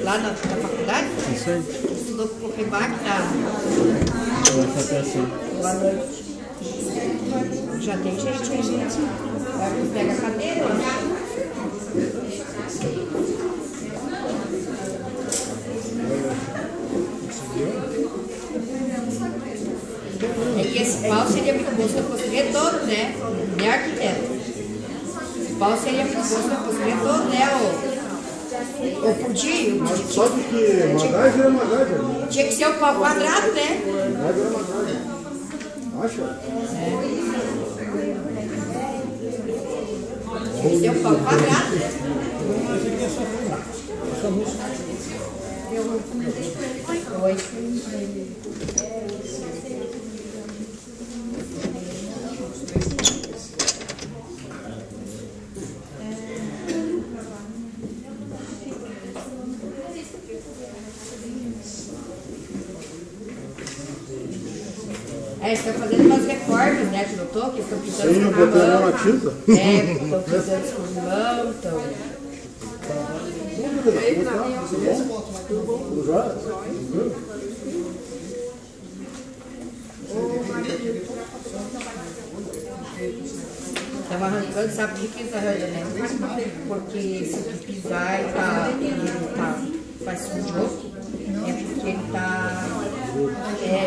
lá na faculdade? Isso aí. Estudou com o Rebac, tá? Boa noite. Já tem gente aí, gente. Pega a cadeira. É que esse pau seria muito bom se eu fosse ver todo, né? Né, arquiteto? Esse pau seria muito bom se eu fosse ver todo, né? Ou podia. Só porque Magás vira Magás, velho. Tinha que ser o pau quadrado, né? Magás vira Magás. Acha? Tinha que ser o pau quadrado, né? Oi. Estão fazendo umas reformas, né? Tu notou que estão pintando Sim, eu botei a mão na tinta. Estão pintando escorrimão, estão... Estão arrancando, sabe por que eles arrancam, né? Porque se tu pisar e faz sujo, é porque ele tá...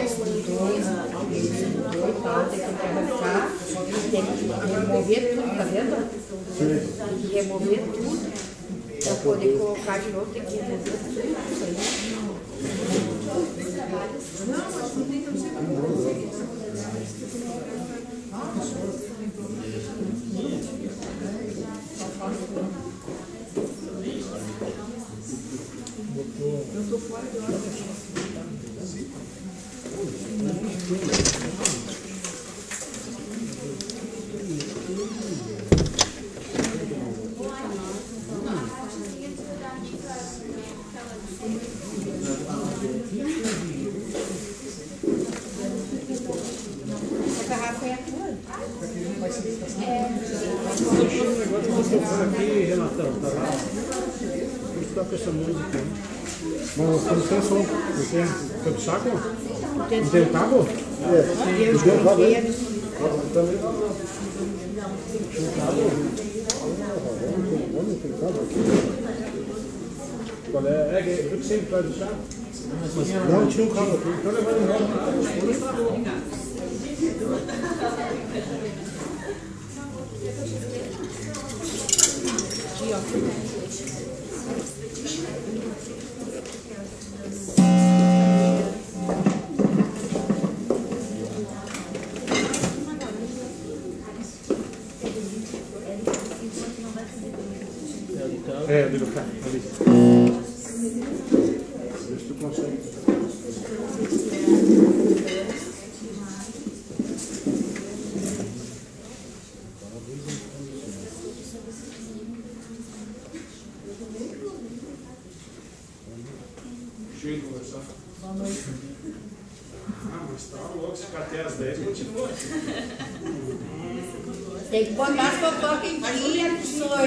estudou e tal, tem que arrancar, tem que remover tudo, tá vendo? Tem que remover tudo. Para poder colocar de novo, tem que remover tudo isso aí. Eu tô fora de hora. Essa garrafa é a tua? Aqui, Renatão, tá lá. Vamos estar com essa música. Mas com licença, Por quê? Foi pro saco? Não tem cabo? eu coloquei a... também. Qual é? É que eu sempre faz o saco. Não, tinha um cabo aqui. Então levando embora. Aqui, ó. É, do cá, ali. Vê se tu consegue. Cheio de conversar. Boa noite. Ah, mas tá louco, se ficar até às 10, continua. Tem que botar as fofocas em dia, professor.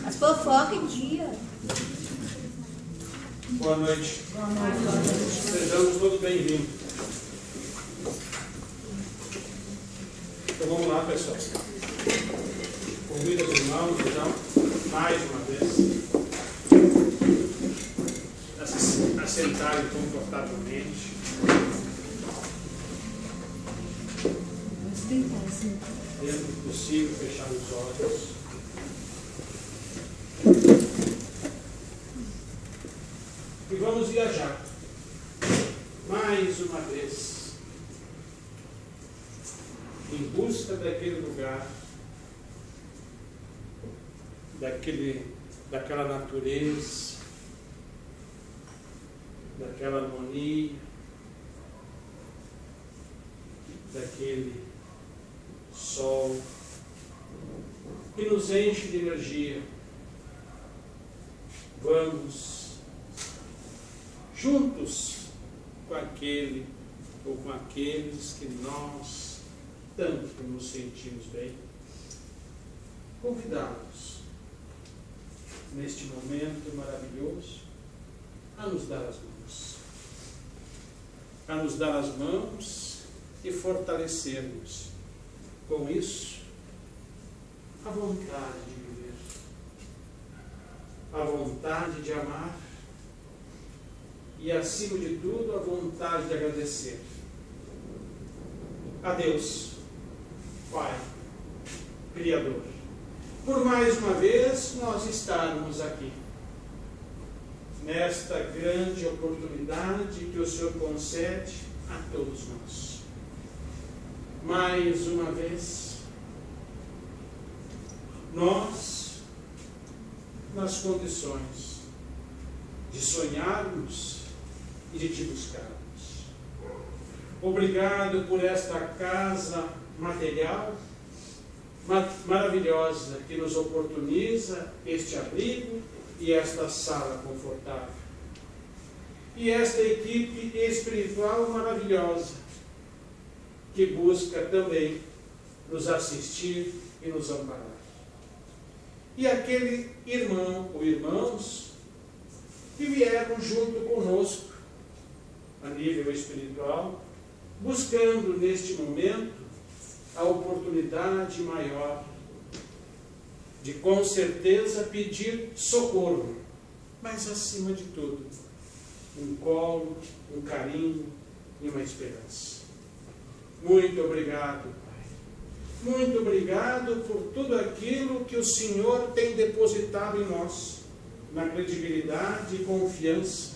As fofocas em dia. Boa noite. Sejamos todos bem-vindos. Então vamos lá, pessoal. Convido os irmãos, então, mais uma vez, a sentarem confortavelmente. Dentro do possível, fechar os olhos. E vamos viajar mais uma vez em busca daquele lugar, daquela natureza, daquela harmonia, daquele sol que nos enche de energia. Vamos juntos com aquele ou com aqueles que nós tanto nos sentimos bem, convidá-los neste momento maravilhoso, a nos dar as mãos. A nos dar as mãos e fortalecermos, com isso, a vontade de viver, a vontade de amar e, acima de tudo, a vontade de agradecer a Deus, Pai, Criador, por mais uma vez nós estarmos aqui, nesta grande oportunidade que o Senhor concede a todos nós. Mais uma vez, nós, nas condições de sonharmos e de te buscarmos. Obrigado por esta casa material maravilhosa que nos oportuniza este abrigo e esta sala confortável. E esta equipe espiritual maravilhosa que busca também nos assistir e nos amparar. E aquele irmão ou irmãos que vieram junto conosco a nível espiritual, buscando neste momento a oportunidade maior de, com certeza, pedir socorro, mas, acima de tudo, um colo, um carinho e uma esperança. Muito obrigado, Pai. Muito obrigado por tudo aquilo que o Senhor tem depositado em nós, na credibilidade e confiança,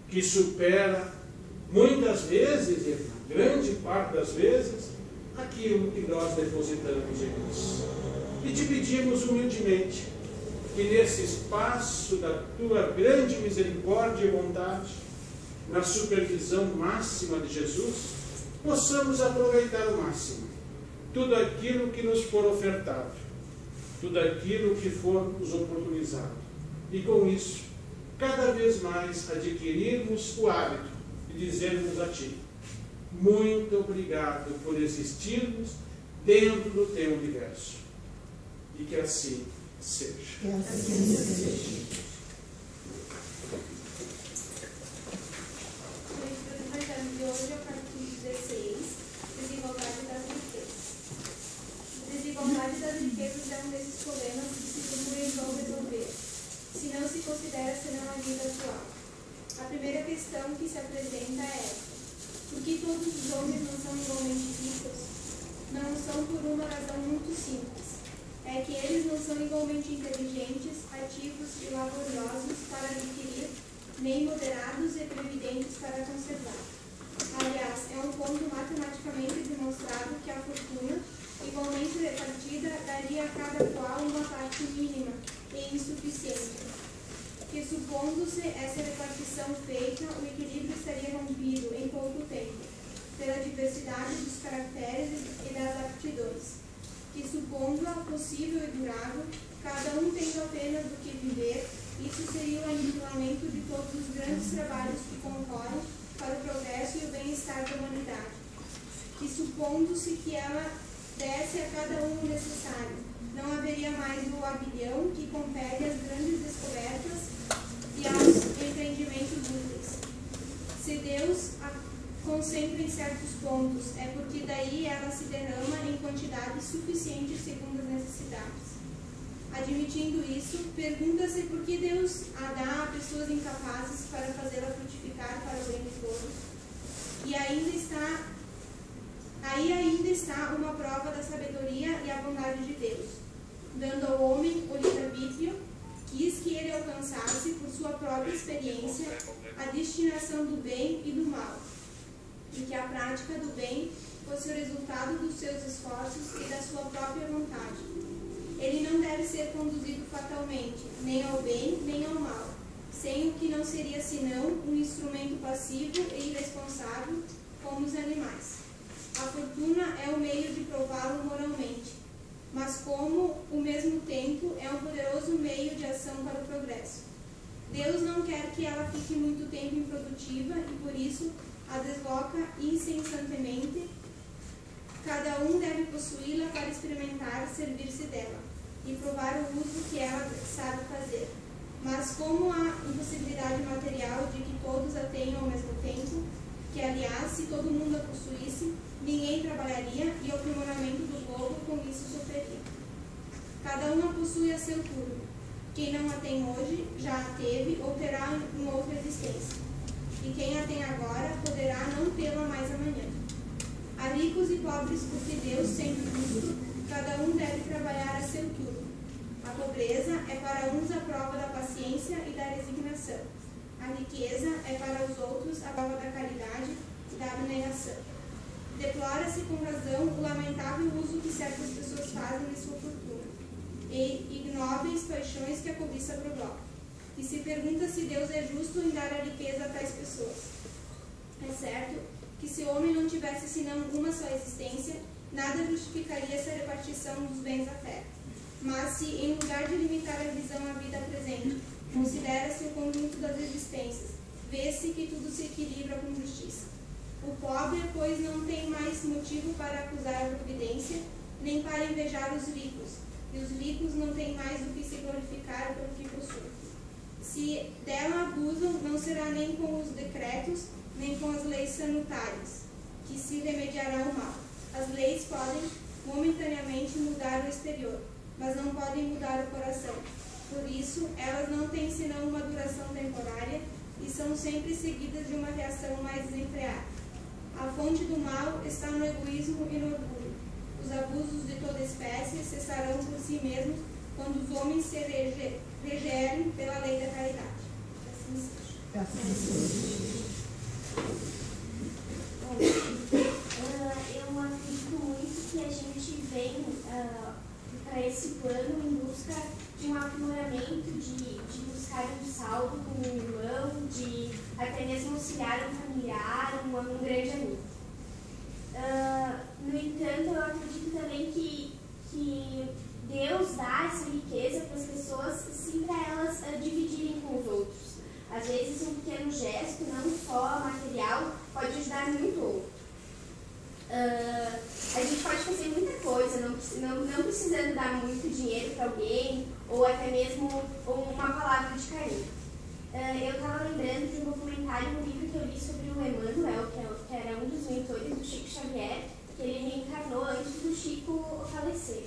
que supera, muitas vezes, e na grande parte das vezes, aquilo que nós depositamos em nós. E te pedimos humildemente que nesse espaço da tua grande misericórdia e bondade, na supervisão máxima de Jesus, possamos aproveitar ao máximo tudo aquilo que nos for ofertado, tudo aquilo que for nos oportunizado. E com isso, cada vez mais adquirirmos o hábito de dizermos a Ti: muito obrigado por existirmos dentro do Teu universo. E que assim seja. Que assim seja. O evangelho de hoje é o capítulo 16, desigualdade das riquezas. Desigualdade das riquezas é um desses problemas que se procuram resolver, se não se considera senão a vida atual. A primeira questão que se apresenta é esta: por que todos os homens não são igualmente ricos? Não são por uma razão muito simples. É que eles não são igualmente inteligentes, ativos e laboriosos para adquirir, nem moderados e previdentes para conservar. Aliás, é um ponto matematicamente demonstrado que a fortuna, igualmente repartida, daria a cada qual uma parte mínima e insuficiente, que, supondo-se essa repartição feita, o equilíbrio estaria rompido em pouco tempo, pela diversidade dos caracteres e das aptidões, que, supondo-a possível e durável, cada um tendo apenas do que viver, isso seria o aniquilamento de todos os grandes trabalhos que concorrem para o progresso e o bem-estar da humanidade, que, supondo-se que ela desse a cada um o necessário, não haveria mais o aguilhão que compele às grandes descobertas e aos empreendimentos úteis. Se Deus a concentra em certos pontos, é porque daí ela se derrama em quantidade suficiente segundo as necessidades. Admitindo isso, pergunta-se por que Deus a dá a pessoas incapazes para fazê-la frutificar para o bem de todos. E aí ainda está uma prova da sabedoria e a bondade de Deus, dando ao homem o livre-arbítrio, quis que ele alcançasse, por sua própria experiência, a destinação do bem e do mal, e que a prática do bem fosse o resultado dos seus esforços e da sua própria vontade. Ele não deve ser conduzido fatalmente, nem ao bem, nem ao mal, sem o que não seria senão um instrumento passivo e irresponsável, como os animais. A fortuna é o meio de prová-lo moralmente, mas como, ao mesmo tempo, é um poderoso meio de ação para o progresso. Deus não quer que ela fique muito tempo improdutiva e, por isso, a desloca incessantemente. Cada um deve possuí-la para experimentar servir-se dela. e provar o uso que ela sabe fazer. Mas como há impossibilidade material de que todos a tenham ao mesmo tempo, que aliás, se todo mundo a possuísse, ninguém trabalharia e o aprimoramento do globo com isso sofreria. Cada um a possui a seu turno. Quem não a tem hoje, já a teve ou terá em outra existência. E quem a tem agora, poderá não tê-la mais amanhã. Há ricos e pobres, porque Deus, sendo justo, cada um deve trabalhar a seu turno. A pobreza é para uns a prova da paciência e da resignação. A riqueza é para os outros a prova da caridade e da abnegação. Deplora-se com razão o lamentável uso que certas pessoas fazem de sua fortuna, e ignóbeis paixões que a cobiça provoca. E se pergunta se Deus é justo em dar a riqueza a tais pessoas. É certo que se o homem não tivesse senão uma só existência, nada justificaria essa repartição dos bens da terra. Mas se, em lugar de limitar a visão à vida presente, considera-se o conjunto das existências, vê-se que tudo se equilibra com justiça. O pobre, pois, não tem mais motivo para acusar a providência, nem para invejar os ricos, e os ricos não têm mais do que se glorificar pelo que possuem. Se dela abusam, não será nem com os decretos, nem com as leis sanitárias, que se remediará o mal. As leis podem, momentaneamente, mudar o exterior, mas não podem mudar o coração. Por isso, elas não têm senão uma duração temporária e são sempre seguidas de uma reação mais desenfreada. A fonte do mal está no egoísmo e no orgulho. Os abusos de toda espécie cessarão por si mesmos quando os homens se regerem pela lei da caridade. Assim seja. Eu acredito muito que a gente vem para esse plano em busca de um aprimoramento, de buscar um saldo com um irmão, de até mesmo auxiliar um familiar, um grande amigo. No entanto, eu acredito também que Deus dá essa riqueza para as pessoas, sim, para elas dividirem com os outros. Às vezes, um pequeno gesto, não só material, pode ajudar muito o outro. A gente pode fazer muita coisa, não precisando dar muito dinheiro para alguém, ou até mesmo uma palavra de carinho. Eu estava lembrando de um documentário, um livro que eu li sobre o Emmanuel, que era um dos mentores do Chico Xavier, que ele reencarnou antes do Chico falecer,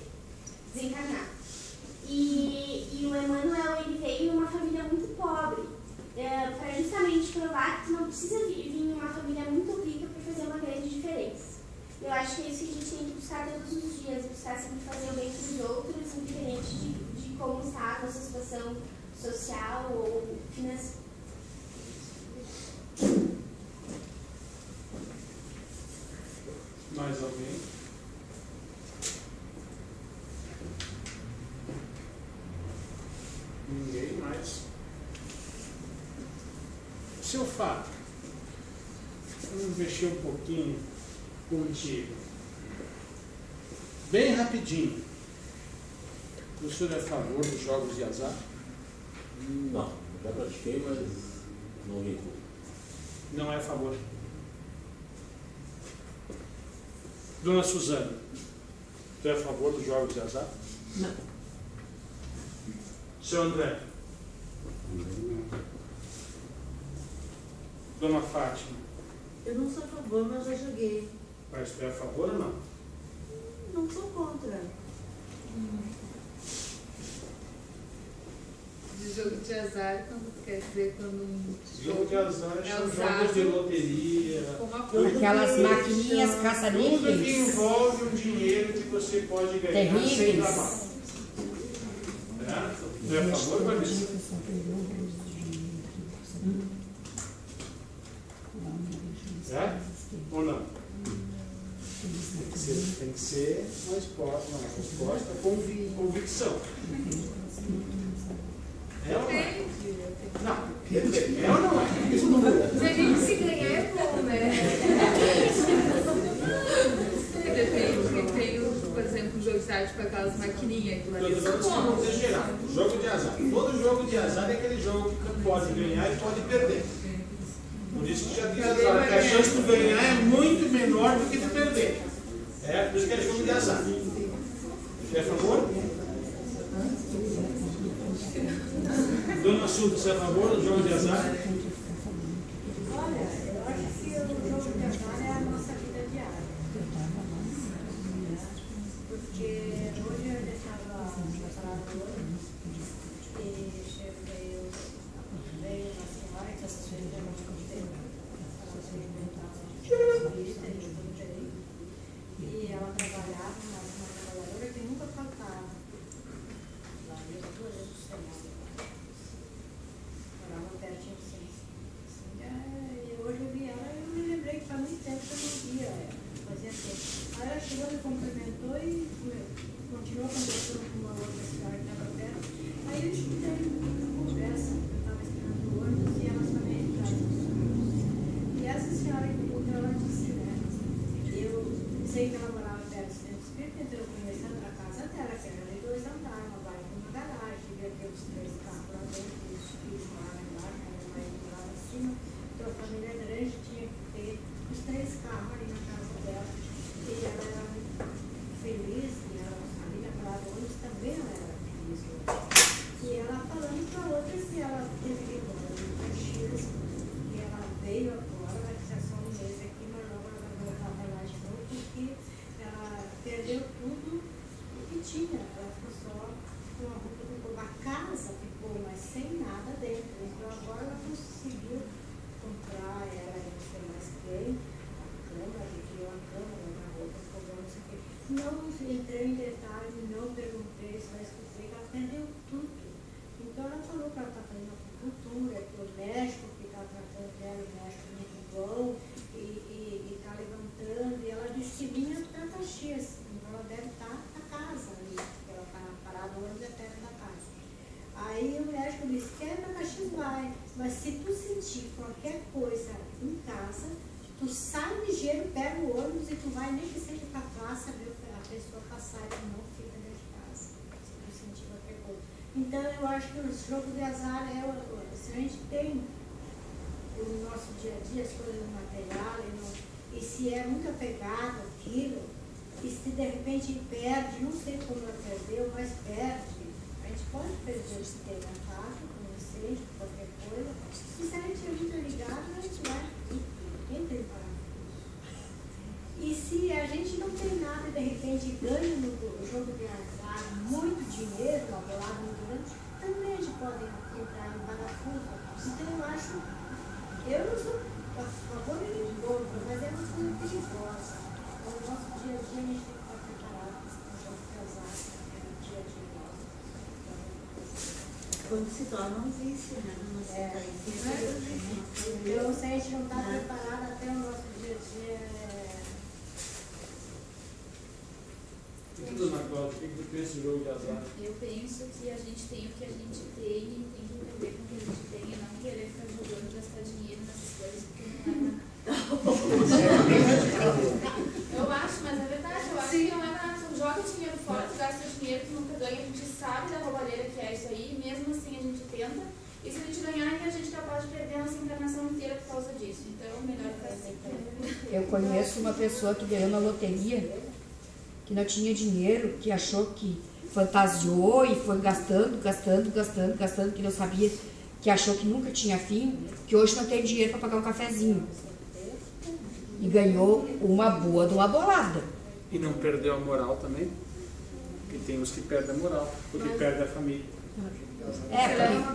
desencarnar. E o Emmanuel, ele veio em uma família muito pobre, para justamente provar que não precisa vir em uma família muito rica para fazer uma grande diferença. Eu acho que é isso que a gente tem que buscar todos os dias, buscar sempre fazer o bem para os outros, independente de como está a nossa situação social ou financeira. Mais alguém? Ninguém mais. Seu Fábio, vamos mexer um pouquinho contigo. Bem rapidinho. O senhor é a favor dos jogos de azar? Não, já pratiquei, mas não me incluo. Não é a favor. Dona Suzana, tu é a favor dos jogos de azar? Não. Seu André? Dona Fátima? Eu não sou a favor, mas já joguei. Mas tu é a favor ou não? Não sou contra. De jogo de azar, quando quer dizer quando Jogo de azar é são usado jogos de loteria. aquelas maquininhas Tudo que caça-níqueis envolve um dinheiro que você pode ganhar sem terríveis. trabalho. Certo? Tu é a favor, Vanessa? Certo? Ou não? Tem que ser uma resposta com convicção. É ou não é? Não, quer dizer, é ou não é? Isso não muda. Se a gente se ganhar é bom, né? Depende, porque tem, por exemplo, o jogo de arte com aquelas maquininhas. Todos vamos exagerar. Jogo de azar. Todo jogo de azar é aquele jogo que pode ganhar e pode perder. Por isso que já diz agora que a chance de ganhar é muito menor do que de perder. É, por isso que é jogo de azar. Você é a favor? Dona Assunta, você é a favor do jogo de azar? Olha, eu acho que o jogo de azar é a nossa vida diária. Porque hoje eu estava preparado e veio uma senhora que essas vezes eu não gostei. E ela trabalhava, mas uma trabalhadora que nunca faltava. Lá ia 2 vezes por semana. Morava pertinho de e hoje eu vi ela e eu me lembrei que faz muito tempo que eu não via ela. Fazia tempo. Aí ela chegou, me cumprimentou e continuou conversando com uma outra senhora que estava perto. Aí eu escutei uma conversa, eu estava esperando o ônibus e elas também entraram. E essa senhora que me ela disse, né? Eu sei que ela morava perto do centro espírita, então eu conheci a casa dela, que era de 2 andares, uma baita com uma garagem, devia ter os 3 carros lá dentro, os filhos moravam embaixo, a minha mãe morava em cima, então a família grande tinha que ter os 3 carros ali na casa dela. E ela era muito feliz, e ela, ali naquela ônibus também ela era feliz. E ela falando para outras que ela teve que ir embora em Caxias, e ela veio agora, vai ficar só um mês aqui, mas logo ela vai voltar para lá de novo, porque ela perdeu tudo o que tinha. Ela ficou só com a roupa do povo. A casa ficou, mas sem nada dentro. Então agora ela conseguiu comprar, ela não sei mais quem, a cama, adquiriu a cama, a roupa, fogão, não sei o quê. Não entrei em detalhe, não perguntei, só escutei que ela perdeu tudo. Então ela falou que ela está fazendo acupuntura, que o médico que está tratando dela, o médico muito bom, e está levantando, e ela disse que vinha para Caxias, então ela deve estar na casa ali, porque ela está parada hoje é perto da casa. Aí o médico disse, quer para Caxias, vai, mas se tu sentir qualquer coisa em casa, tu sai ligeiro, pega o ônibus e tu vai, nem que seja para a praça, ver a pessoa passar e tu não fica dentro de casa, se tu sentir qualquer coisa. Então eu acho que o jogo de azar é, se a gente tem o nosso dia a dia, as coisas do material, e se é muito apegado aquilo, e se de repente perde, não sei como ela perdeu, mas perde. A gente pode perder o que tem na casa, com incêndio, qualquer coisa, e se a gente é muito ligado, a gente vai, entra em parafuso. E se a gente não tem nada e de repente ganha no jogo de azar muito dinheiro, uma bolada muito grande, também a gente pode entrar em parafuso. Então eu acho, eu não sou a favor de jogo, mas é uma coisa perigosa. No nosso dia a dia a gente tem que estar preparado para o jogo de azar, no dia a dia nosso. Quando se torna um vício, né? Então, se a gente não está preparado até o nosso dia a dia, E tu, dona Cláudia, o que tu pensa do jogo de azar? Eu penso que a gente tem o que a gente tem e tem que entender com o que a gente tem e não querer ficar jogando e gastar dinheiro nessas coisas porque não é nada. Eu acho, mas é verdade, eu acho que não é nada. Tu joga dinheiro fora, tu gasta dinheiro, tu nunca ganha, a gente sabe da roubalheira que é isso aí, e mesmo assim a gente tenta. E se a gente ganhar, a gente é capaz de perder a nossa encarnação inteira por causa disso. Então, melhor ficar assim. Eu conheço uma pessoa que ganhou na loteria, que não tinha dinheiro, que achou que fantasiou e foi gastando, que não sabia, que achou que nunca tinha fim, que hoje não tem dinheiro para pagar um cafezinho. E ganhou uma boa de uma bolada. E não perdeu a moral também? Porque tem os que perdem a moral, porque perdem a família.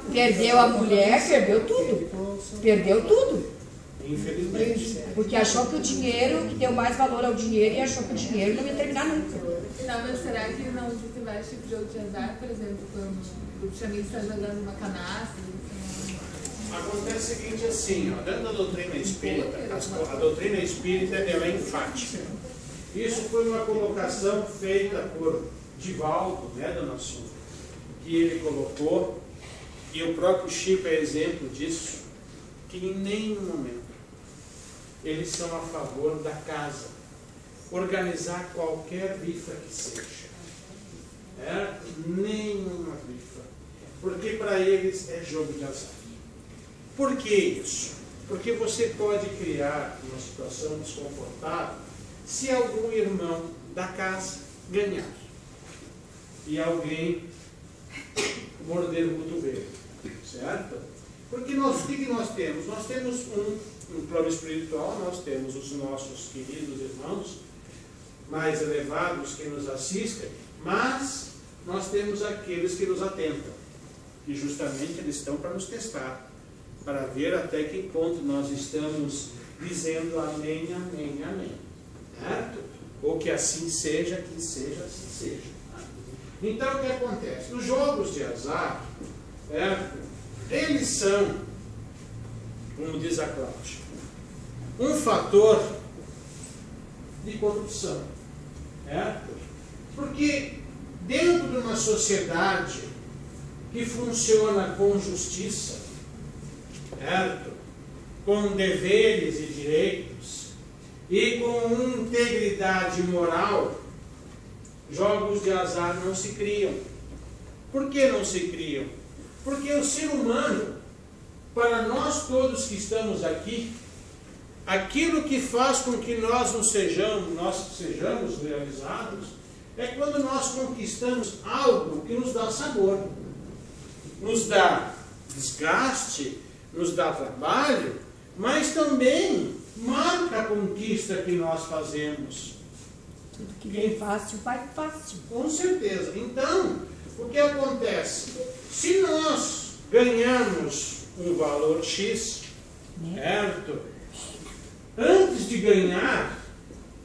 Porque perdeu a mulher, perdeu tudo. Perdeu tudo. Infelizmente. Porque achou que o dinheiro, que deu mais valor ao dinheiro, e achou que o dinheiro não ia terminar nunca. Não, mas será que não existe vários tipos de jogo de azar? Por exemplo, quando o chamista está jogando uma canastra? Acontece o seguinte, assim, ó, dentro da doutrina espírita, a doutrina espírita ela é enfática. Isso foi uma colocação feita por Divaldo, né, dona Assunta, que ele colocou, e o próprio Chico é exemplo disso, que em nenhum momento eles são a favor da casa, organizar qualquer rifa que seja. Nenhuma rifa. Porque para eles é jogo de azar. Por que isso? Porque você pode criar uma situação desconfortável se algum irmão da casa ganhar. E alguém morder o cotovelo, certo? Porque o que nós temos? Nós temos no plano espiritual, nós temos os nossos queridos irmãos mais elevados que nos assistem, mas nós temos aqueles que nos atentam, e justamente eles estão para nos testar, para ver até que ponto nós estamos dizendo amém, amém, amém, certo? Ou que assim seja, assim seja. Então o que acontece? Os jogos de azar, certo? Eles são, como diz a Cláudia, um fator de corrupção, certo? Porque dentro de uma sociedade que funciona com justiça, certo? Com deveres e direitos e com integridade moral, jogos de azar não se criam. Por que não se criam? Porque o ser humano, para nós todos que estamos aqui, aquilo que faz com que nós sejamos realizados, é quando nós conquistamos algo que nos dá sabor, nos dá desgaste, nos dá trabalho, mas também marca a conquista que nós fazemos. Tudo que vem fácil, vai fácil. Com certeza. Então, o que acontece? Se nós ganhamos um valor X, certo? Antes de ganhar,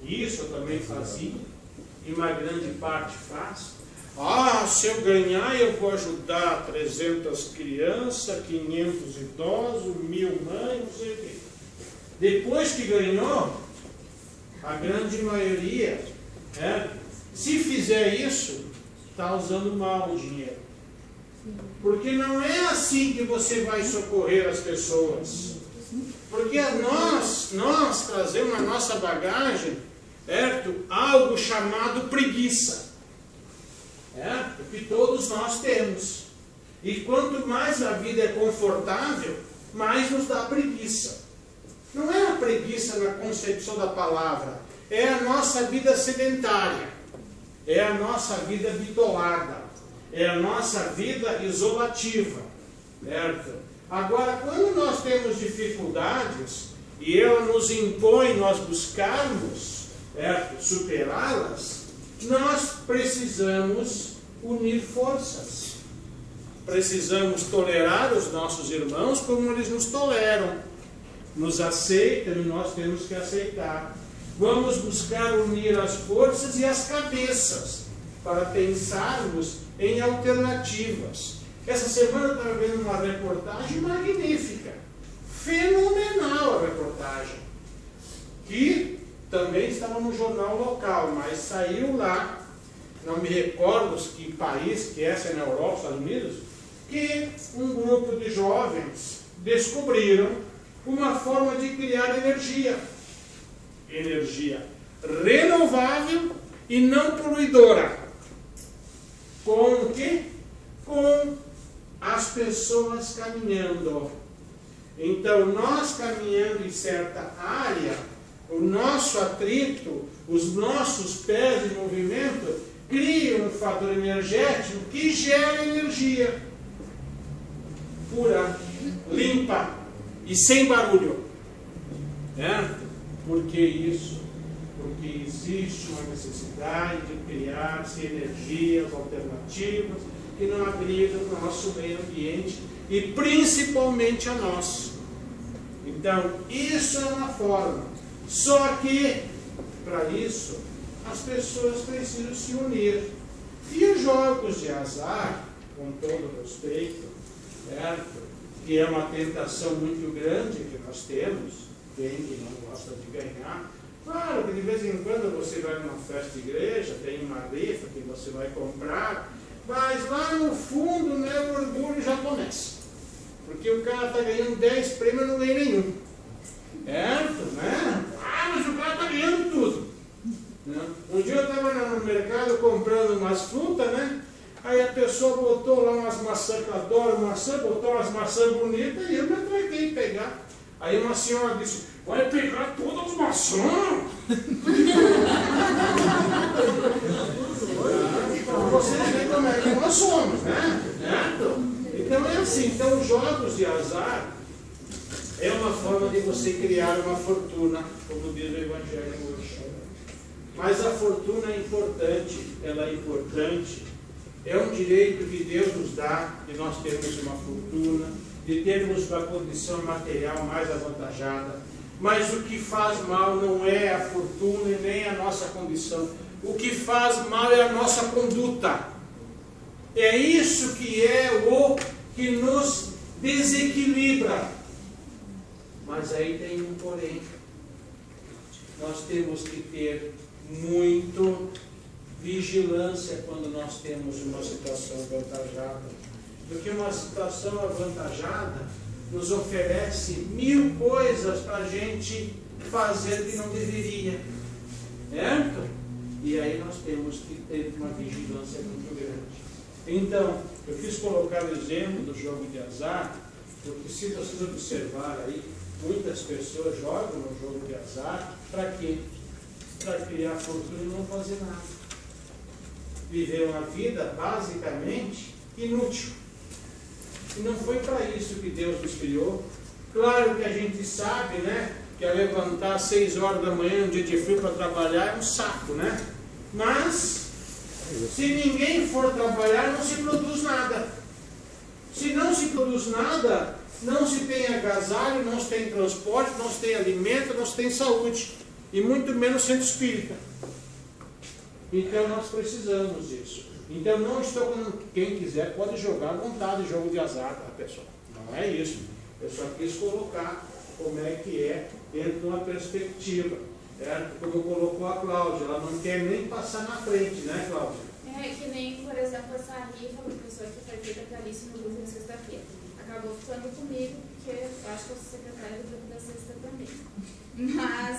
isso eu também fazia, e uma grande parte faz. Se eu ganhar, eu vou ajudar 300 crianças, 500 idosos, 1000 mães, não sei o quê. Depois que ganhou, a grande maioria, se fizer isso, está usando mal o dinheiro. Porque não é assim que você vai socorrer as pessoas. Porque nós trazemos na nossa bagagem, certo? Algo chamado preguiça, certo? Que todos nós temos. E quanto mais a vida é confortável, mais nos dá preguiça. Não é a preguiça na concepção da palavra, é a nossa vida sedentária, é a nossa vida bitolada, é a nossa vida isolativa, certo? Agora, quando nós temos dificuldades e ela nos impõe nós buscarmos, superá-las, nós precisamos unir forças. Precisamos tolerar os nossos irmãos como eles nos toleram. Nos aceitam e nós temos que aceitar. Vamos buscar unir as forças e as cabeças para pensarmos em alternativas. Essa semana eu estava vendo uma reportagem magnífica, fenomenal a reportagem, que também estava no jornal local, mas saiu lá, não me recordo que país, que essa é na Europa, Estados Unidos, que um grupo de jovens descobriram uma forma de criar energia renovável e não poluidora. Com o quê? Com as pessoas caminhando. Então, nós caminhando em certa área, o nosso atrito, os nossos pés em movimento, criam um fator energético que gera energia pura, limpa e sem barulho. Certo? Por que isso? Porque existe uma necessidade de criar-se energias alternativas que não agridam o nosso meio ambiente e principalmente a nós. Então, isso é uma forma. Só que, para isso, as pessoas precisam se unir. E os jogos de azar, com todo respeito, certo? Que é uma tentação muito grande que nós temos, quem que não gosta de ganhar. Claro que de vez em quando você vai numa festa de igreja, tem uma rifa que você vai comprar, mas lá no fundo, né, o orgulho já começa. Porque o cara está ganhando 10 prêmios e não ganha nenhum. Certo, né? Mas o cara está ganhando tudo. Né? Um dia eu estava no mercado comprando umas frutas, né? Aí a pessoa botou lá umas maçãs que eu adoro, botou umas maçãs bonitas e eu me atraquei em pegar. Aí uma senhora disse, vai pegar todas as maçãs? Então vocês veem como é que nós somos, né? Certo? Então é assim, então os jogos de azar é uma forma de você criar uma fortuna, como diz o Evangelho hoje. Mas a fortuna é importante, ela é importante. É um direito que Deus nos dá, de nós termos uma fortuna, de termos uma condição material mais avantajada. Mas o que faz mal não é a fortuna e nem a nossa condição. O que faz mal é a nossa conduta. É isso que é o que nos desequilibra. Mas aí tem um porém. Nós temos que ter muito vigilância quando nós temos uma situação avantajada. Porque uma situação avantajada nos oferece 1000 coisas para a gente fazer que não deveria. Certo? E aí nós temos que ter uma vigilância muito grande. Então, eu quis colocar o exemplo do jogo de azar, porque se vocês observarem aí, muitas pessoas jogam no jogo de azar, para quê? Para criar fortuna e não fazer nada. Viver uma vida basicamente inútil. E não foi para isso que Deus nos criou. Claro que a gente sabe, né, que a levantar às 6 horas da manhã, um dia de frio para trabalhar, é um saco, né? Mas, se ninguém for trabalhar, não se produz nada. Se não se produz nada, não se tem agasalho, não se tem transporte, não se tem alimento, não se tem saúde. E muito menos centro espírita. Então nós precisamos disso. Então não estou com quem quiser pode jogar à vontade jogo de azar, tá, pessoal? Não é isso. Eu só quis colocar como é que é dentro de uma perspectiva. Como colocou a Cláudia, ela não quer nem passar na frente, né, Cláudia? É que nem, por exemplo, essa rifa, a professora que foi feita para Alice no grupo na sexta-feira. Acabou ficando comigo, porque eu acho que eu sou secretária do grupo da sexta também. Mas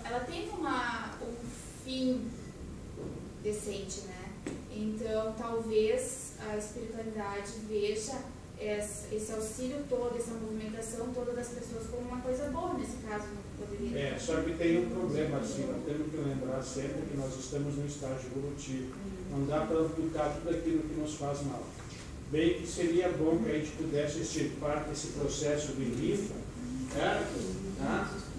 ela tem um fim decente, né? Então, talvez a espiritualidade veja esse auxílio todo, essa movimentação toda das pessoas como uma coisa boa, nesse caso, não poderia. Só que tem um problema, assim, nós temos que lembrar sempre que nós estamos no estágio evolutivo. Não dá para amplificar tudo aquilo que nos faz mal. Bem que seria bom que a gente pudesse extirpar esse processo de rifa, certo?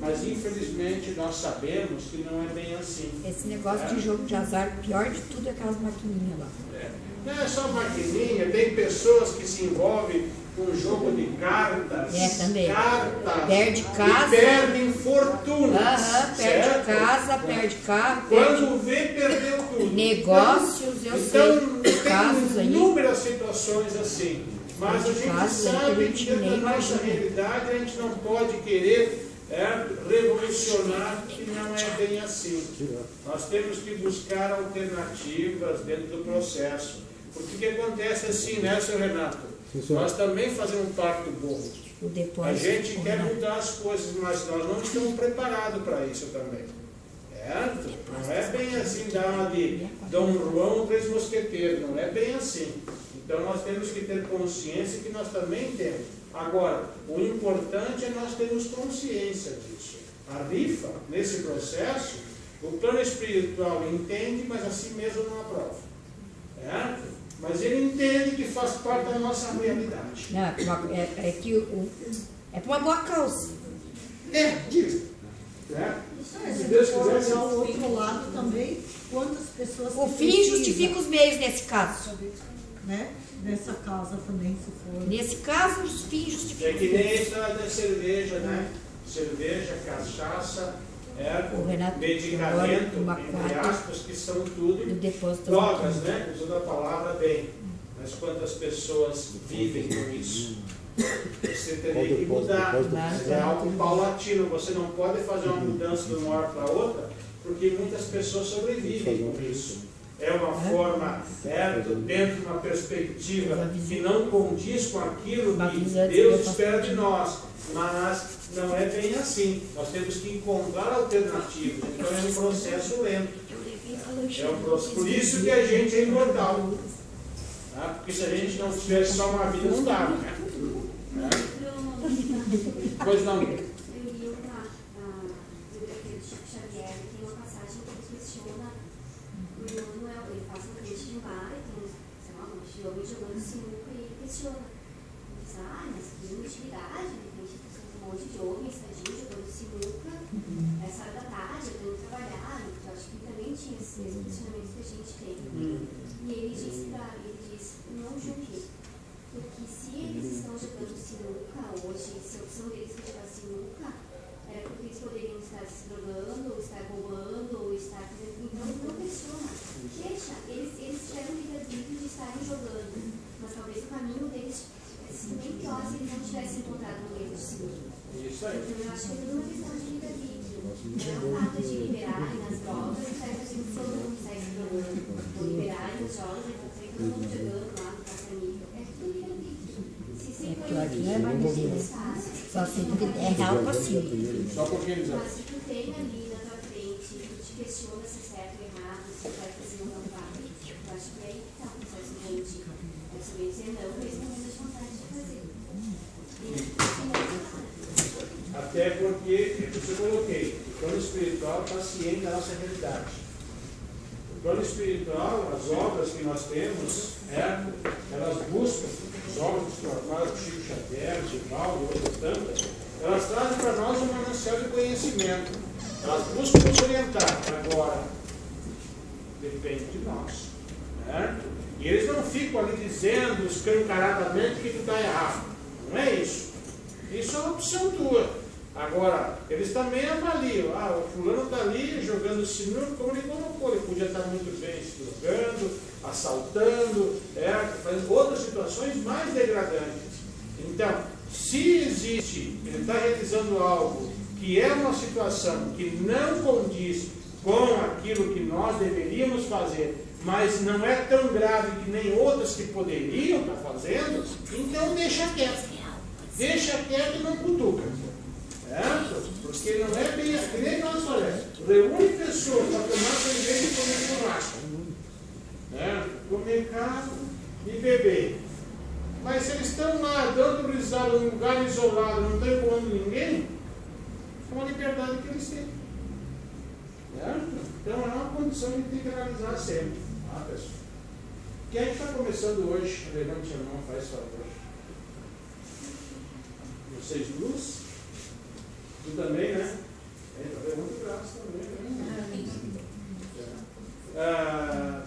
Mas infelizmente nós sabemos que não é bem assim. Esse negócio de jogo de azar, pior de tudo é aquelas maquininhas lá. Não é só maquininha, tem pessoas que se envolvem com jogo de cartas. Também. Cartas. Perde casa. E perdem fortuna. Perde casa, perde carro. Quando vê, perdeu tudo. Negócios, eu sei. Casos Tem inúmeras situações assim. Mas a gente sabe que dentro da nossa realidade a gente não pode querer revolucionar, que não é bem assim. Nós temos que buscar alternativas dentro do processo. Porque o que acontece assim, né, senhor Renato? Nós também fazemos parte do bolo. A gente quer mudar as coisas, mas nós não estamos preparados para isso também. Não é bem assim dar uma de Dom João, 3 mosqueteiros, não é bem assim. Então nós temos que ter consciência que nós também temos. Agora, o importante é nós termos consciência disso. A rifa, nesse processo, o plano espiritual entende, mas assim mesmo não aprova. Mas ele entende que faz parte da nossa realidade. Não, é para uma boa causa. Diz. Se Deus quiser, o outro lado também, quantas pessoas. O fim justifica os meios nesse caso. Né? Nessa causa também, se for. Nesse caso, os fins justificam. É que nem a história da cerveja, né? Cerveja, cachaça, medicamento, entre aspas, que são tudo drogas, né? Usando a palavra bem. Mas quantas pessoas vivem com isso? Você teria que mudar. É algo paulatino. Você não pode fazer uma mudança de uma hora para outra, porque muitas pessoas sobrevivem com isso. É uma forma, dentro de uma perspectiva que não condiz com aquilo que Deus espera de nós. Mas não é bem assim. Nós temos que encontrar alternativas. Então é um processo lento. Por isso que a gente é imortal. Porque se a gente não tivesse só uma vida, não dava. Pois não. de homem jogando sinuca e questiona. Diz, mas que inutividade, de repente um monte de homens, tadinho, jogando sinuca, essa hora da tarde, eu tenho que trabalhar, então acho que também tinha esses mesmos questionamentos que a gente tem. E ele diz, não julgue, porque se eles estão jogando sinuca hoje, se a opção deles é jogar sinuca, era porque eles poderiam estar se drogando, ou estar roubando, ou estar fazendo. Então não questiona. Deixa, eles tiveram vida livre de estarem jogando, mas talvez o caminho deles tivesse bem pior se eles não tivessem encontrado um meio de sinuca. Isso aí. Então eu acho que é tudo uma questão de vida livre. Não é o fato de liberarem as drogas e sair fazendo que todo mundo sai se drogando. Ou liberarem os jogos e sair todo mundo jogando lá no caça-níquel. É tudo vida livre. Se sempre Claro que não é mais fácil. Só se é real possível. Só um pouquinho, Zé. Mas se tu tem ali na tua frente, tu te questiona se é certo ou errado, se tu vai fazer ou não vai, eu acho que é aí que está o processo de mente. É saber dizer não, mesmo não deixa vontade de fazer. Até porque, eu coloquei, o plano espiritual está ciente da nossa realidade. O plano espiritual, as obras que nós temos, elas buscam, as obras dos profetas, do Chico Xavier, de Valdo e outras tantas, elas trazem para nós um manancial de conhecimento. Elas buscam nos orientar. Agora, depende de nós. Certo? E eles não ficam ali dizendo escancaradamente que tu está errado. Não é isso. Isso é uma opção tua. Agora, eles também avaliam. O fulano está ali jogando sinuca, como ele colocou. Ele podia estar muito bem se drogando, assaltando, fazendo outras situações mais degradantes. Então, se existe, ele está realizando algo que é uma situação que não condiz com aquilo que nós deveríamos fazer, mas não é tão grave que nem outras que poderiam estar fazendo, então deixa quieto. Deixa quieto e não cutuca. Certo? Porque não é bem assim, nem nós falamos. Reúne pessoas para tomar cerveja e comer churrasco. Comer carne e beber. Mas se eles estão lá dando risada num lugar isolado, não estão incomodando ninguém, é uma liberdade que eles têm. Certo? Então é uma condição que tem que analisar sempre. Pessoal. Quem é que está começando hoje? Levante a mão, faz favor. Vocês duas? Tu também, né? Está levando o braço também, né?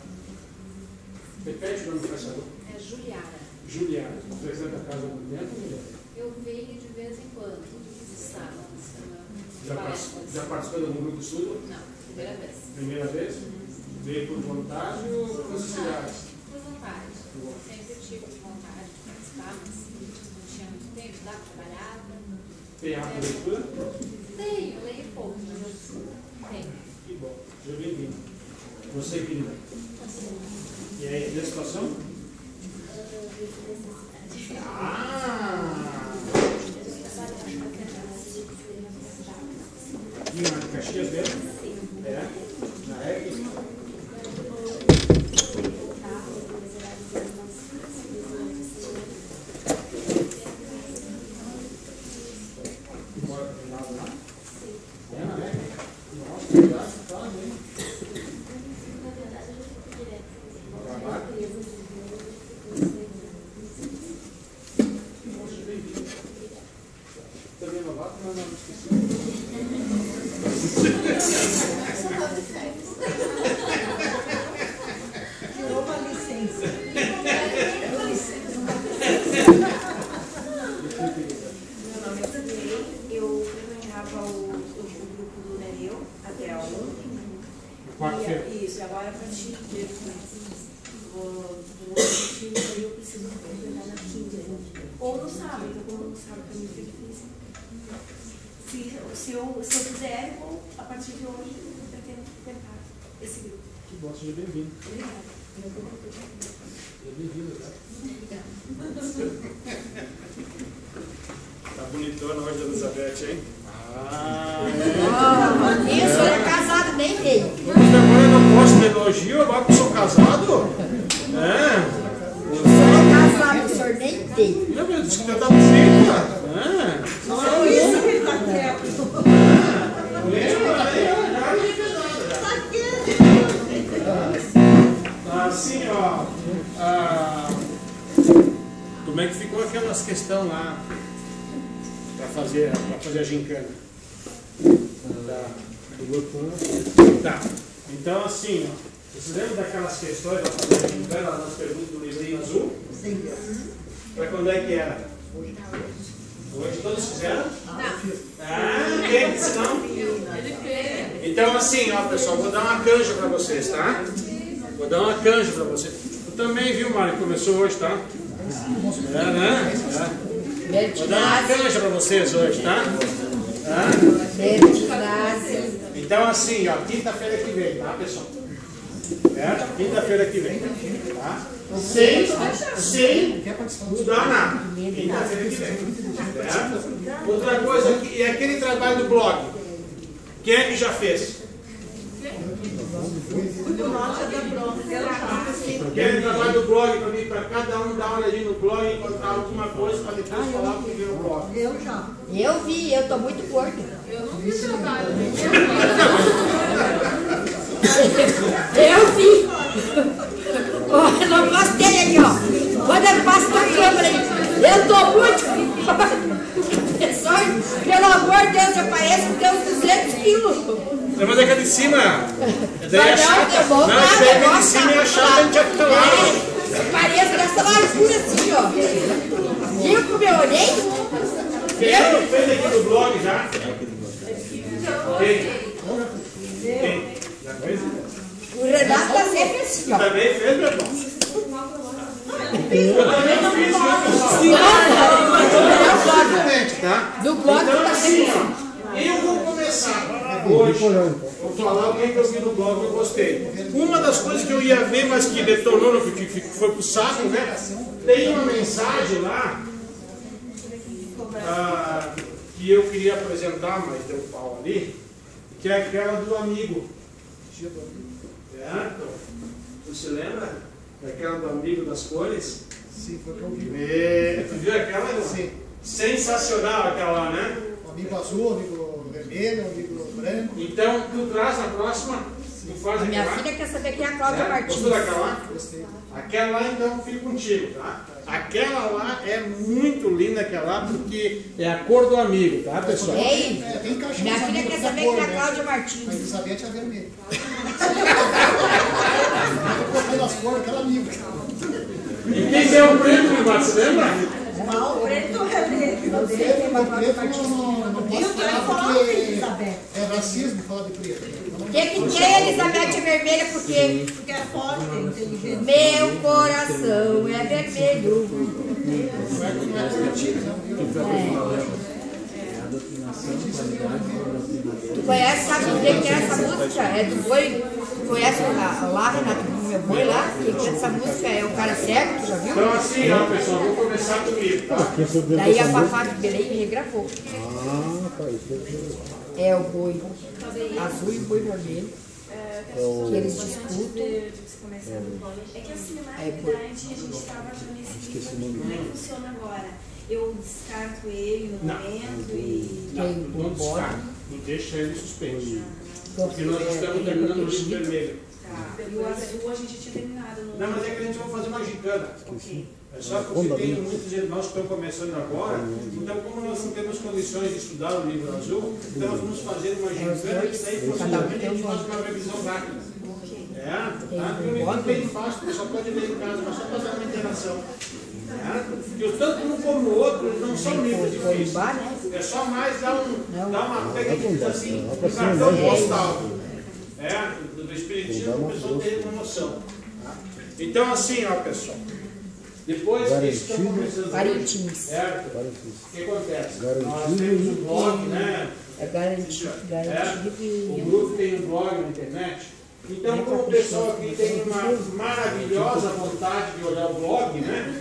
Repete o nome do caçador. É Juliara. Juliana. Você frequenta a casa há muito tempo, Juliana? Eu venho de vez em quando, de sábado. Já participou de algum grupo de estudo? Não, primeira vez. Primeira vez? Veio por vontade ou por necessidade? Por vontade. Sempre tive vontade de participar, mas não tinha muito tempo, dava trabalhada. Tem hábito de leitura? Tenho, leio pouco, mas eu tenho. Que bom, seja bem-vindo. Você, querida? E aí, tem situação? E na Caxias mesmo? Na época? Bora pro lado lá? Na época? Nossa, que graça, tá, hein? Trabalho? Poxa, bem-vindo. Também lavado, mas não esqueci. Tirou uma licença. Meu nome é Sidney, eu frequentava o grupo do Nereu até ontem. Isso, agora a partir do objetivo eu preciso frequentar na quinta. Ou no sábado, como no sábado para mim foi difícil. Se eu quiser, eu vou, a partir de hoje, eu pretendo tentar esse grupo. Que bom, seja bem-vindo. Obrigada. Seja bem-vindo, tá? Tá bonitona hoje, Elizabeth, hein? Eu sou casado, nem dei. Mas agora eu não posso ter elogio, agora que eu sou casado? O senhor é casado, o senhor nem dei. Meu Deus, disse que já tá bonita. Não é por isso que ele está quieto. Assim, ó. Como é que ficou aquelas questões lá para fazer a gincana? Tá. Então assim, ó, vocês lembram daquelas questões para fazer a gincana, lá nas perguntas do livrinho azul? Sim. Para quando é que era? Hoje todos fizeram? Não. Quem disse não? Então assim, ó pessoal, vou dar uma canja para vocês, tá? Vou dar uma canja para vocês. Tu também viu, Mário, começou hoje, tá? É, né? É. Vou dar uma canja para vocês hoje, tá? Então assim, ó, quinta-feira que vem, tá pessoal? Quinta-feira que vem, tá? Sem mudar nada. Quinta-feira que vem. Certo? Outra coisa, é aquele trabalho do blog. Quem é que já fez? Aquele trabalho do blog para mim, para cada um dar uma olhadinha no blog e encontrar alguma coisa para depois falar o que viu no blog. Eu já. Eu vi, eu tô muito gorda. Eu não vi trabalho. Eu vi. Oh, eu não gostei aí, ó. Quando eu passo na câmera aí, eu tô muito. Pessoal, pelo amor de Deus, eu pareço que tem uns 200 quilos. Não, mas é que a de cima. Daí é chata. Não, a de cima é chata, a gente já fica lá. Parece dessa largura assim, ó. Viu como eu olhei? Quem fez aqui do blog já? Quem? Já fez? O Renato tá sempre assim, ó. Também fez, meu irmão? Eu também fiz, tá? Do blog então, tá sempre assim. Eu vou começar hoje. Vou falar o que eu vi no blog que eu gostei. Uma das coisas que eu ia ver, mas que detonou, que foi pro saco, né? Tem uma mensagem lá que eu queria apresentar, mas deu pau ali, que é aquela do amigo. Certo? Tu se lembra? Daquela do amigo das cores? Sim, foi o que eu vi. Tu viu aquela? Sim. Sensacional aquela lá, né? O amigo azul, o amigo vermelho, o amigo branco. Então, tu traz na próxima, tu faz A minha aquela. filha quer saber quem é a Cláudia Martins. Gostou daquela lá? Gostei. Aquela lá, então, fica contigo, tá? Aquela lá é muito linda, aquela lá, porque é a cor do amigo, tá, pessoal? Ei, Tem cachorro. minha filha quer saber quem é a Cláudia Martins. A Elizabeth é vermelha. Eu coloquei nas cores, aquela amigo. E quem é o preto, irmão? Você lembra? Não, o preto é preto. O preto não posso falar porque é racismo falar de preto. O que tem a Elizabeth é vermelha? Porque É forte, é inteligente. meu coração é vermelho. Tu conhece, sabe o que é essa música? É do boi. Tu conhece lá, Renato, do meu boi lá? Quem canta essa música é o cara cego, tu já viu? Então, assim, ó, pessoal, vou começar comigo, tá? Daí a Fafá de Belém regravou. Ah, tá. Isso É o boi azul e o boi vermelho. Que eles disputam. É que assim, na realidade, a gente estava nesse livro, como é que funciona agora? Eu descarto ele no momento e... Não descarta, não deixa ele suspenso. Porque nós estamos terminando o livro vermelho. Tá. E o azul a gente tinha terminado no... Não, mas é que a gente vai fazer uma gincana. Ok. É só porque tem muitos irmãos que estão começando agora, então como nós não temos condições de estudar o livro azul, então nós vamos fazer uma gincana que daí possivelmente a gente faz uma revisão rápida. É, tá? E um livro bem fácil, você só pode ler em casa, mas só fazer uma interação. Porque tanto um como o outro eles não são livros difíceis. É só mais dar uma pega assim, um cartão postal. Do Espiritismo, para o pessoal ter uma noção. Então assim, ó pessoal. Depois que estão começando a certo? O que acontece? Nós temos um blog, né? É garantido. O grupo tem um blog na internet. Então, como o pessoal aqui tem uma maravilhosa vontade de olhar o blog, né?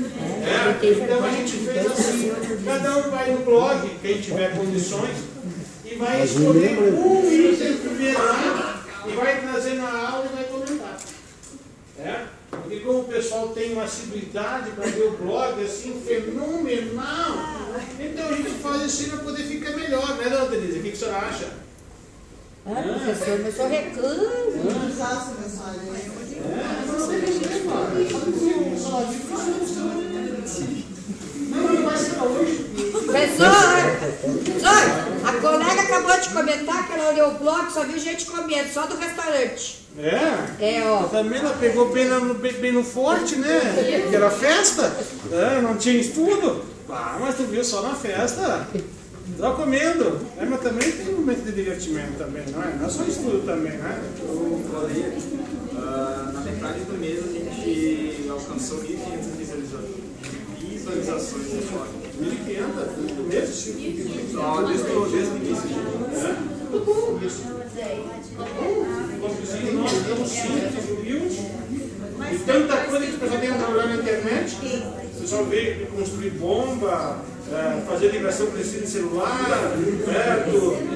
Então a gente fez assim, cada um vai no blog, quem tiver condições, e vai escolher um item primeiro lá, e vai trazer na aula e vai comentar. Porque como o pessoal tem uma assiduidade para ver o blog, assim, fenomenal, então a gente faz assim para poder ficar melhor, né, dona Denise? O que a senhora acha? Professor, mas eu reclamo. Zói, a colega acabou de comentar que ela olhou o blog, só viu gente comendo, só do restaurante. É, ó. Também ela pegou bem no forte, né? Que era festa, não tinha estudo. Ah, mas tu viu só na festa. Só comendo. Mas também tem um momento de divertimento também, não é? Não é só estudo também, né? Eu falei, na metade do mês a gente alcançou 1.500 visualizações no blog. 1.500 do mês? Só desde o início. Nós estamos simples, humildes. E tanta coisa que você tem que olhar na internet. Você só vê construir bomba, fazer ligação precisa de celular,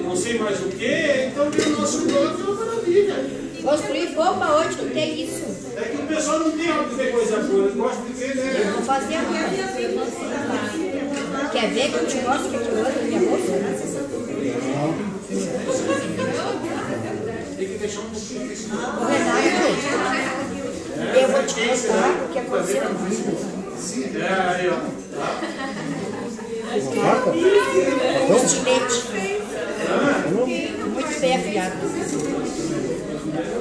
não sei mais o que. Então o nosso blog é uma maravilha. Construir bomba hoje não tem isso. É que o pessoal não tem algo de ver coisa boa, eles gostam de ver, né? Eu não fazia nada. Quer ver que eu te mostro que aquilo outro minha moça? Tem que deixar um pouquinho disso. Ô Renato, eu vou te contar o que aconteceu comigo. Aí, ó. Um estilete. Muito bem afiado.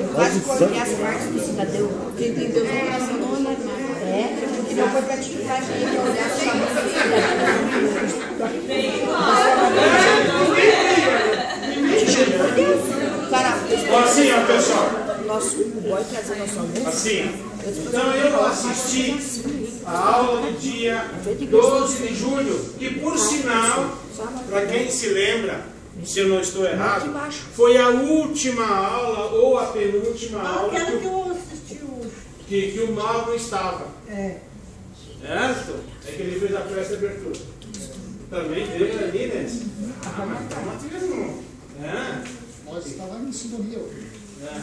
Eu quase coloquei as partes do cidadão. Quem tem Deus no coração não anda armado. E não foi pra te ficar aqui pra olhar só a do cidadão. Assim, ó, pessoal. Nosso boy trazer nosso almoço. Assim, então eu assisti a aula do dia 12 de julho, que por sinal, para quem se lembra, se eu não estou errado, foi a última aula ou a penúltima aula Aquela que eu assisti hoje. que o Mauro estava. Certo? É que ele fez a festa de abertura. Também teve ali, né? Mas calma mesmo. Nós estávamos em sintonia.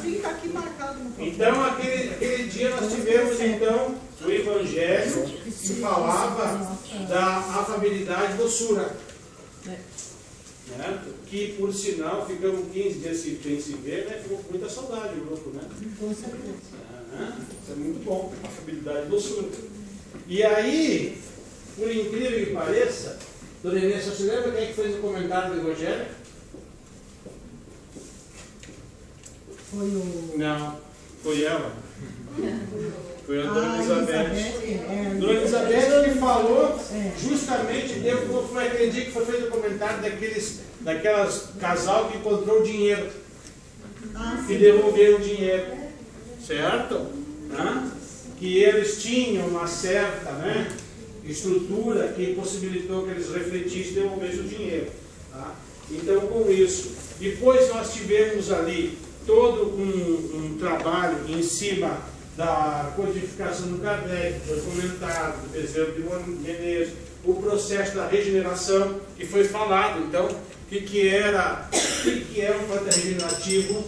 Fica aqui marcado no papel. Então, aquele dia nós tivemos, então, o Evangelho que falava da afabilidade doçura. Certo? Que, por sinal, ficamos 15 dias sem se ver, né? Ficou com muita saudade do grupo, né? Com certeza. Isso é muito bom, afabilidade doçura. E aí, por incrível que pareça, Dona Inês, você lembra quem é que fez o comentário do Evangelho? Foi o... Não, foi ela. Foi a Dona Elizabeth. Dona Elizabeth, Elizabeth que falou justamente, foi aquele dia que foi feito o comentário daquelas casal que encontrou o dinheiro. Que devolveram o dinheiro. Certo? Que eles tinham uma certa estrutura que possibilitou que eles refletissem e devolvessem o dinheiro. Então, com isso, depois nós tivemos ali todo um trabalho em cima da codificação do Kardec, que foi comentado, do Bezerra de Menezes, o processo da regeneração, que foi falado, então, o que é um planta regenerativo,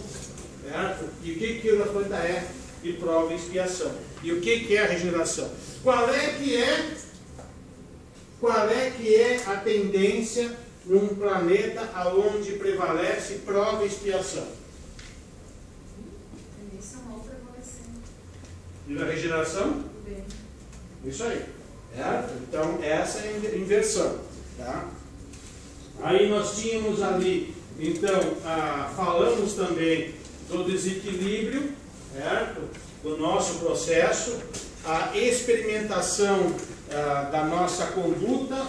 certo? E o que uma planta é de prova e expiação. E o que é a regeneração? Qual é que é a tendência num planeta onde prevalece prova e expiação? E na regeneração? Isso aí. Então, essa é a inversão. Tá? Aí nós tínhamos ali, então, falamos também do desequilíbrio, certo? Do nosso processo, a experimentação da nossa conduta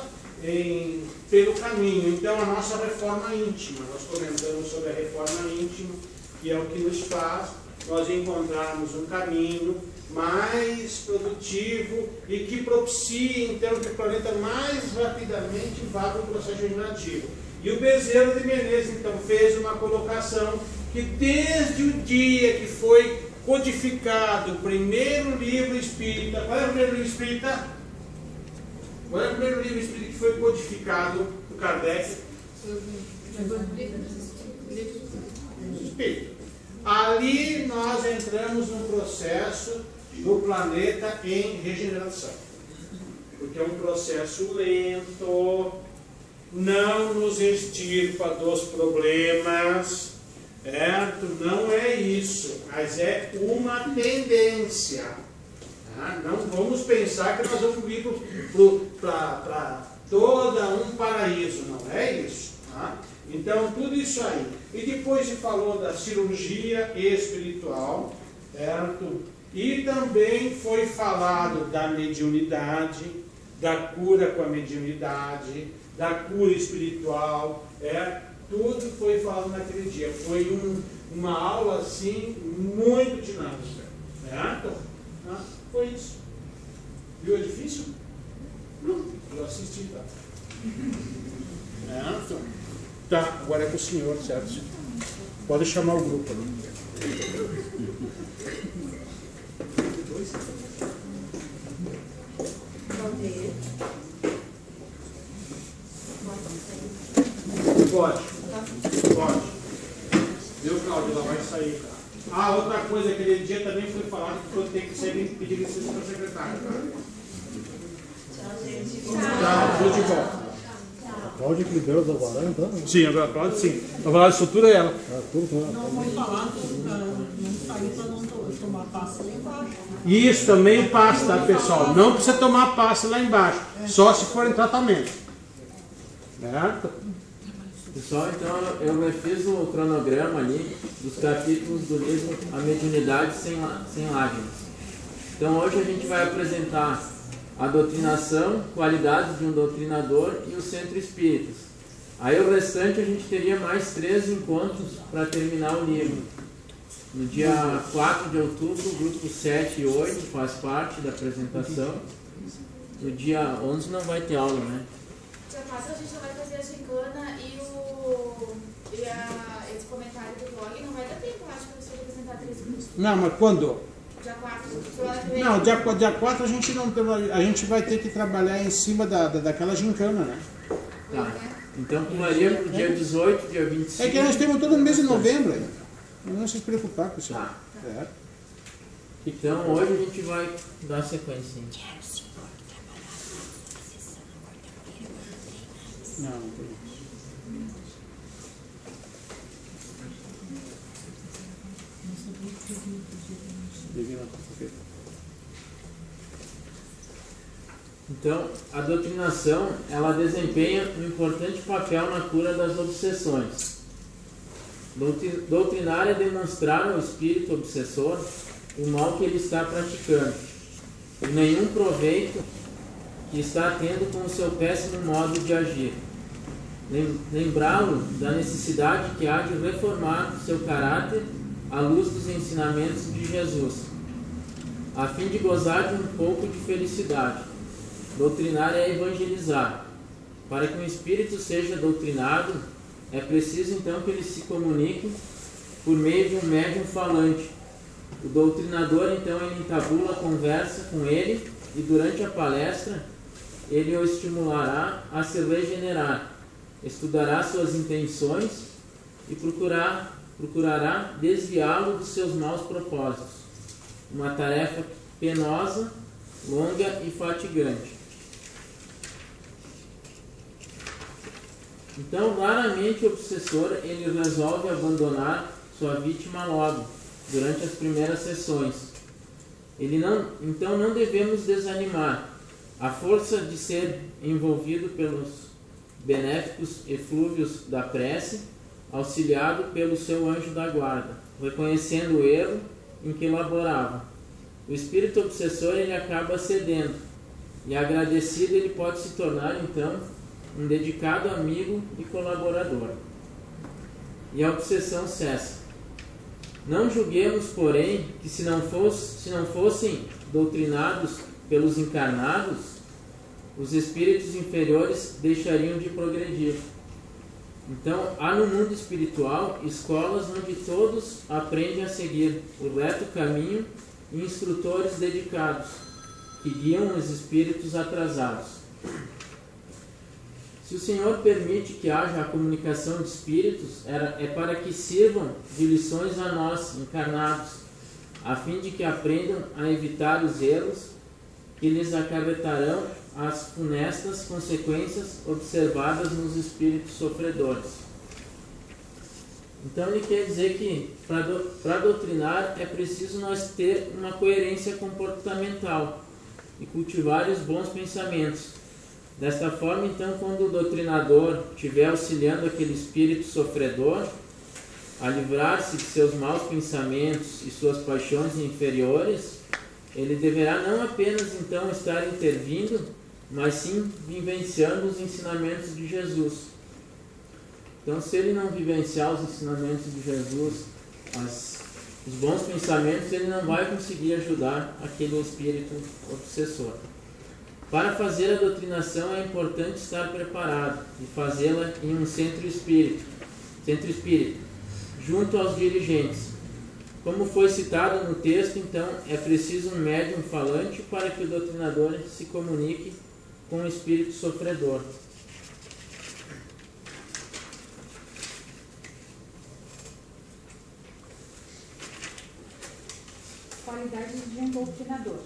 pelo caminho. Então, a nossa reforma íntima. Nós comentamos sobre a reforma íntima, que é o que nos faz nós encontrarmos um caminho mais produtivo e que propicie, então, que o planeta mais rapidamente vá para o processo regenerativo. E o Bezerra de Menezes, então, fez uma colocação que desde o dia que foi codificado o primeiro livro espírita, qual é o primeiro livro espírita? Qual é o primeiro livro espírita que foi codificado por Kardec? Espírito. Ali nós entramos num processo do planeta em regeneração. Porque é um processo lento, não nos extirpa dos problemas, certo? Não é isso, mas é uma tendência. Não vamos pensar que nós vamos ir para todo um paradigma paraíso, não é isso? Tá? Então, tudo isso aí. E depois se falou da cirurgia espiritual, certo? E também foi falado da mediunidade, da cura com a mediunidade, da cura espiritual, tudo foi falado naquele dia. Foi uma aula assim muito dinâmica, certo? Foi isso. Viu o edifício? Não, eu assisti, tá? Certo? Tá, agora é com o senhor, certo? Pode chamar o grupo ali. Pode. Viu, Cláudio? Ela vai sair, tá? Outra coisa, aquele dia também foi falado que eu tenho que pedir licença para a secretária, tá? Tchau, tudo de volta. A Cláudia que liberou da varanda, então? Sim, agora a Cláudia sim. A varanda de estrutura é ela. Tudo com ela. Não foi falado não sair para não tomar passe lá embaixo. Isso também passa, tá, pessoal? Não precisa tomar passe lá embaixo, só se for em tratamento. Certo? Pessoal, então eu refiz o cronograma ali dos capítulos do livro A Mediunidade Sem Lágrimas. Então hoje a gente vai apresentar a doutrinação, qualidades de um doutrinador e o centro espíritas. Aí o restante a gente teria mais 3 encontros para terminar o livro. No dia 4 de outubro, o grupo 7 e 8 faz parte da apresentação. No dia 11 não vai ter aula, né? Dia 4 a gente não vai fazer a gincana e esse comentário do blog. Não vai dar tempo, eu acho, para você apresentar 3 grupos. Não, mas quando? Dia 4. Não, dia 4 a gente não a gente vai ter que trabalhar em cima daquela gincana, né? Tá. Então pularia para o dia 18, dia 25. É que nós temos todo mês de novembro aí. Não se preocupar com isso. Tá. É. Então hoje a gente vai dar sequência. Não tem. Então, a doutrinação, ela desempenha um importante papel na cura das obsessões. Doutrinar é demonstrar ao espírito obsessor o mal que ele está praticando e nenhum proveito que está tendo com o seu péssimo modo de agir. Lembrá-lo da necessidade que há de reformar seu caráter à luz dos ensinamentos de Jesus, a fim de gozar de um pouco de felicidade. Doutrinar é evangelizar. Para que um espírito seja doutrinado, é preciso então que ele se comunique por meio de um médium falante. O doutrinador então ele entabula a conversa com ele e durante a palestra ele o estimulará a se regenerar, estudará suas intenções e procurará desviá-lo dos seus maus propósitos. Uma tarefa penosa, longa e fatigante. Então, raramente o obsessor ele resolve abandonar sua vítima logo, durante as primeiras sessões. Então não devemos desanimar. A força de ser envolvido pelos benéficos eflúvios da prece, auxiliado pelo seu anjo da guarda, reconhecendo o erro em que laborava. O espírito obsessor ele acaba cedendo, e agradecido ele pode se tornar então um dedicado amigo e colaborador. E a obsessão cessa. Não julguemos, porém, que se não fossem doutrinados pelos encarnados, os espíritos inferiores deixariam de progredir. Então, há no mundo espiritual escolas onde todos aprendem a seguir o reto caminho e instrutores dedicados, que guiam os espíritos atrasados. Se o Senhor permite que haja a comunicação de espíritos, é para que sirvam de lições a nós, encarnados, a fim de que aprendam a evitar os erros que lhes acarretarão as funestas consequências observadas nos espíritos sofredores. Então ele quer dizer que para doutrinar é preciso nós ter uma coerência comportamental e cultivar os bons pensamentos. Desta forma, então, quando o doutrinador estiver auxiliando aquele espírito sofredor a livrar-se de seus maus pensamentos e suas paixões inferiores, ele deverá não apenas então estar intervindo, mas sim vivenciando os ensinamentos de Jesus. Então, se ele não vivenciar os ensinamentos de Jesus, os bons pensamentos, ele não vai conseguir ajudar aquele espírito obsessor. Para fazer a doutrinação é importante estar preparado e fazê-la em um centro espírita, junto aos dirigentes. Como foi citado no texto, então, é preciso um médium falante para que o doutrinador se comunique com o espírito sofredor. Qualidades de um doutrinador.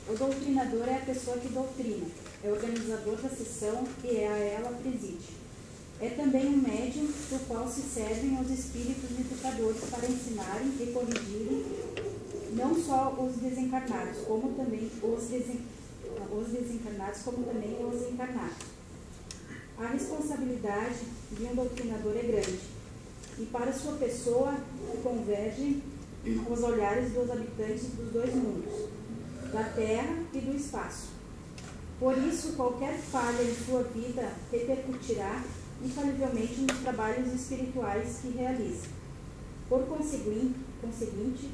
O doutrinador é a pessoa que doutrina, é o organizador da sessão e a ela preside. É também um médium do qual se servem os espíritos educadores para ensinarem e corrigirem não só os desencarnados, como também os encarnados. A responsabilidade de um doutrinador é grande, e para sua pessoa convergem os olhares dos habitantes dos dois mundos, da terra e do espaço. Por isso, qualquer falha em sua vida repercutirá infalivelmente nos trabalhos espirituais que realiza. Por conseguinte,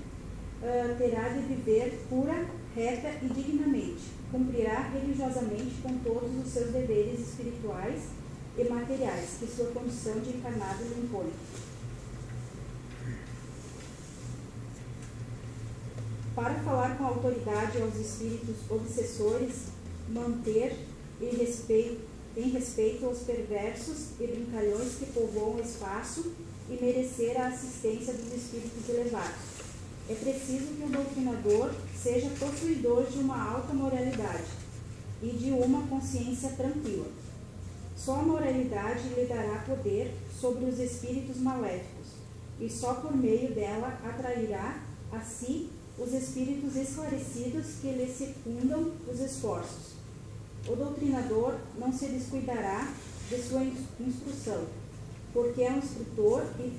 terá de viver pura, reta e dignamente, cumprirá religiosamente com todos os seus deveres espirituais e materiais que sua condição de encarnado lhe impõe. Para falar com autoridade aos espíritos obsessores, manter em respeito aos perversos e brincalhões que povoam o espaço e merecer a assistência dos espíritos elevados. É preciso que o doutrinador seja possuidor de uma alta moralidade e de uma consciência tranquila. Só a moralidade lhe dará poder sobre os espíritos maléficos, e só por meio dela atrairá a si os espíritos esclarecidos que lhe secundam os esforços. O doutrinador não se descuidará de sua instrução, porque é um instrutor e